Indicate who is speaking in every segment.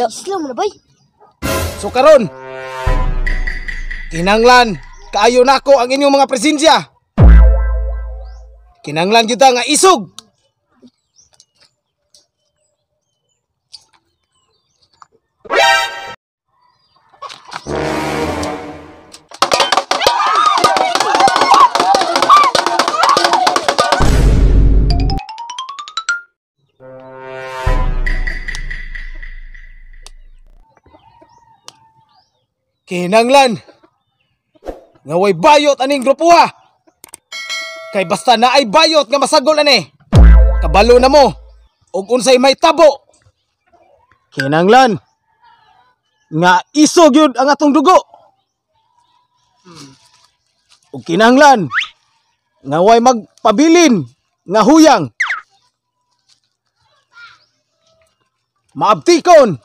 Speaker 1: Slow mo na bay.
Speaker 2: So karon, kinanglan kaayo nako ang inyong mga presensya. Kinanglan gyud nga isog. Kinanglan nga way bayot aning grupo ha. Kay basta na ay bayot nga masagol ani. Kabalo na mo ug unsay may tabo. Kinanglan nga isog yun ang atong dugo. Ug kinanglan nga way magpabilin nga huyang. Maabtikon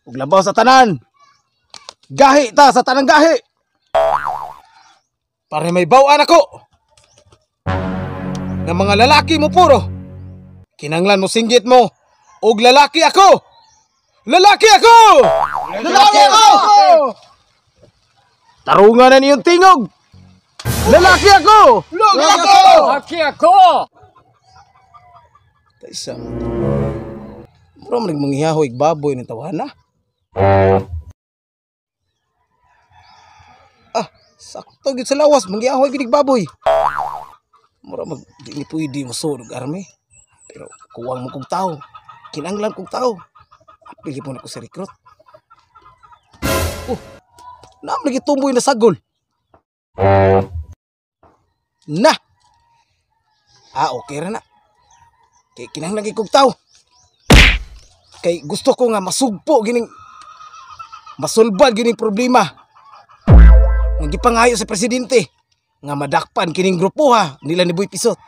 Speaker 2: ug labaw sa tanan. Gahi ta sa tanang gahi. Para may bawaan ako. Ng mga lalaki mo puro. Kinanglan mo singgit mo. Og lalaki ako. Lalaki ako! Lalaki ako! Tarungan na niyong tingog. Lalaki ako! Lalaki ako!
Speaker 3: Lalaki ako!
Speaker 2: Kaisa. Mura mo nagmanghihahoy baboy ng tawana. Sakto gid sa lawas, mangyahoy gid baboy. Mura mag di ni pwede masudog arme. Pero kuwang mo kong tao. Kinanglan kong tao. Apili po na ko sa recruit. Naam lagi tumboy na sagol. Na. Okay ra na. Kay kinanglan gid kong tao. Kay gusto ko nga masugpo gining masulbad gining problema. Ang gipangayo sa presidente nga madakpan kining grupo ha nila ni Boy Pisot.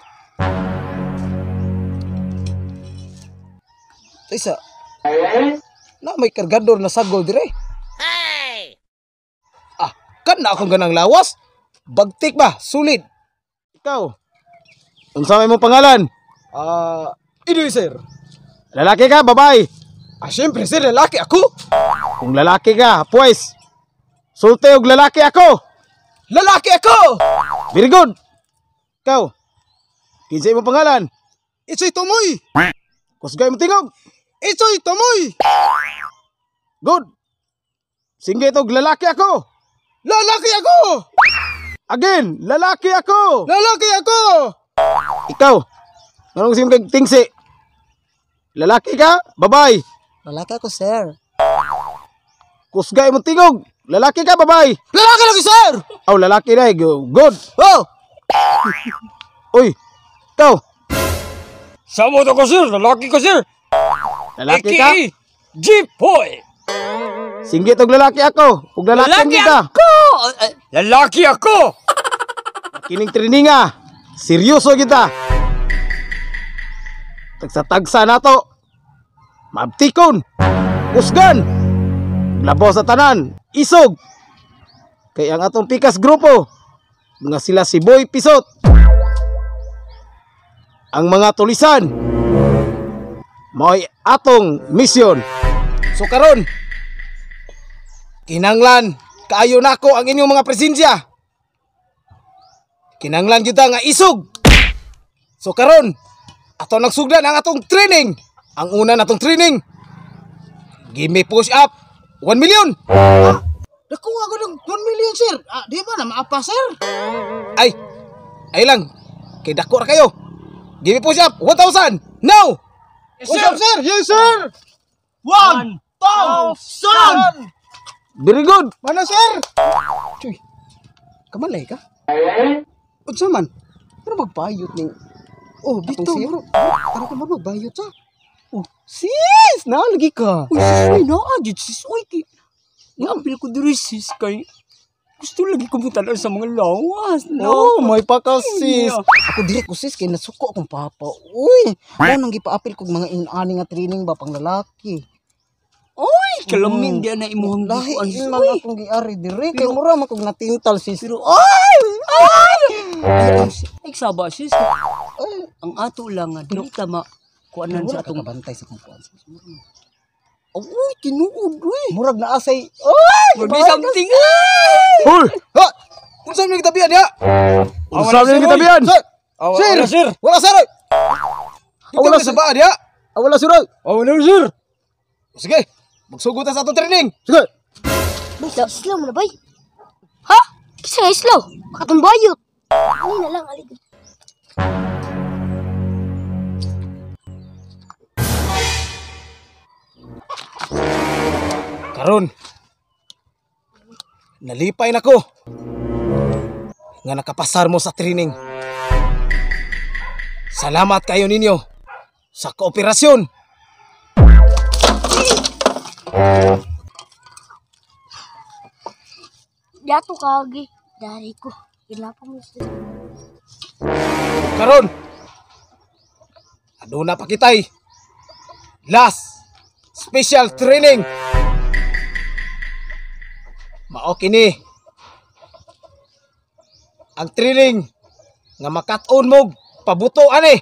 Speaker 2: Isa. Na may kargador na sagol dire. Hey! Kan na akong ganang lawas. Bagtik ba? Sulit. Ikaw. Unsa may mong pangalan? Idoy sir. Lalaki ka, babae? Syempre sir, lalaki ako. Kung lalaki ka, pues sulti og lalaki ako. Lalaki ako! Very good. Ikaw. Kinsay mo pangalan? Itsoy Tomoy. Kusgay mo tingog. Itsoy Tomoy. Good. Singgit og lalaki ako. Lalaki ako! Again, lalaki ako. Lalaki ako! Ikaw. Anong sige kag tingsi? Lalaki ka? Babae?
Speaker 1: Lalaki ako, sir.
Speaker 2: Kusgay mo tingog. Lalaki ka, babae? Lalaki lagi, sir! Lalaki na. Good. Uy, ikaw.
Speaker 3: Samo to ko sir, lalaki ko sir.
Speaker 2: Lalaki ka?
Speaker 3: Jeep-boy.
Speaker 2: Singgit og lalaki ako. Ug lalaki kita.
Speaker 3: Lalaki ako!
Speaker 2: Kining traininga. Seryoso kita. Tagsa-tagsa na to. Maabtikon. Kusgan. Labaw sa tanan. Isog. Kay ang atong pikas grupo. Mga sila si Boy Pisot. Ang mga tulisan. Mao'y atong misyon. So karon. Kinanglan. Kaayo nako ang inyong mga presensya. Kinanglan gyud nga isog. So karon. Ato nagsugdan ang atong training. Ang una natong training. Give me push up. 1 million.
Speaker 1: Nakuha ko ng 1 million, sir. Di ba na maapa, sir?
Speaker 2: Ay lang. Kay dako ra kayo. Give me push up 1,000. Now.
Speaker 3: Yes,
Speaker 2: Push
Speaker 3: sir.
Speaker 2: up, sir. Yes, sir.
Speaker 3: 1,000!
Speaker 2: Very good.
Speaker 1: Mana, sir? Cuy, kamalay ka? Unsa man? Pero magbayot ning... bito. Para ka ba magbayot sa? Sis! Naalagi ka.
Speaker 3: Uy, naagit sis. Uy, naapil ko diri sis kay gusto lagi ko mutala sa mga lawas.
Speaker 2: May pakasis.
Speaker 1: Ako dire ko sis kay nasuko akong papa. Uy, nang gipaapil kog mga inani nga training ba pang lalaki.
Speaker 3: Uy, kalamin di na imuhang
Speaker 1: Lahi
Speaker 3: bukuan sis.
Speaker 1: man
Speaker 3: Uy,
Speaker 1: akong giari dire kay mura man kog natintal sis.
Speaker 3: pero ay, saba sis. Ang ato lang nga, dili ta kuanan
Speaker 1: Wala
Speaker 3: sa
Speaker 1: ka
Speaker 3: atong
Speaker 1: kabantay sa kumpuan.
Speaker 3: Uy, tinuod uy.
Speaker 1: Murag na asay. Oy!
Speaker 3: May something.
Speaker 2: Hul! Ha! Unsa man gitabihan ya?
Speaker 3: Unsa man gitabihan?
Speaker 2: Sir!
Speaker 3: Wala, sir.
Speaker 2: Wala sir! Wala
Speaker 1: Wala,
Speaker 2: sa baan ya?
Speaker 1: Wala sir.
Speaker 3: Wala sir.
Speaker 2: Sige, magsugod ta sa atong training.
Speaker 1: Sige.
Speaker 4: Bay, slow mo na, bay. Ha? Kisa nga slow. Katong bayot. Ano na lang, aligid.
Speaker 2: Karon. Nalipay na ko. Nga nakapasar mo sa training. Salamat kayo ninyo sa kooperasyon.
Speaker 4: Dato kagi. Dari ko. Ginapa mo sila.
Speaker 2: Karon. Aduna pa kitay. Last special training. Mao kini. Ang training nga makat-on mo pabuto ani.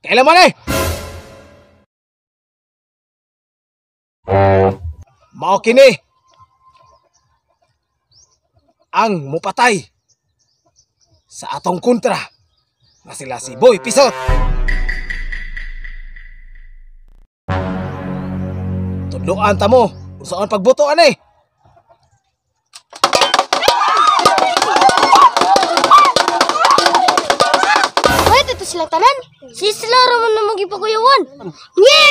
Speaker 2: Kailan man eh? Mao kini. Ang mupatay sa atong kontra nga sila si Boy Pisot. Tudloan ta mo kung saan pagbuto ani.
Speaker 4: Wait, ito silang tanan. Si sila raman na magipakuyawan. Nye!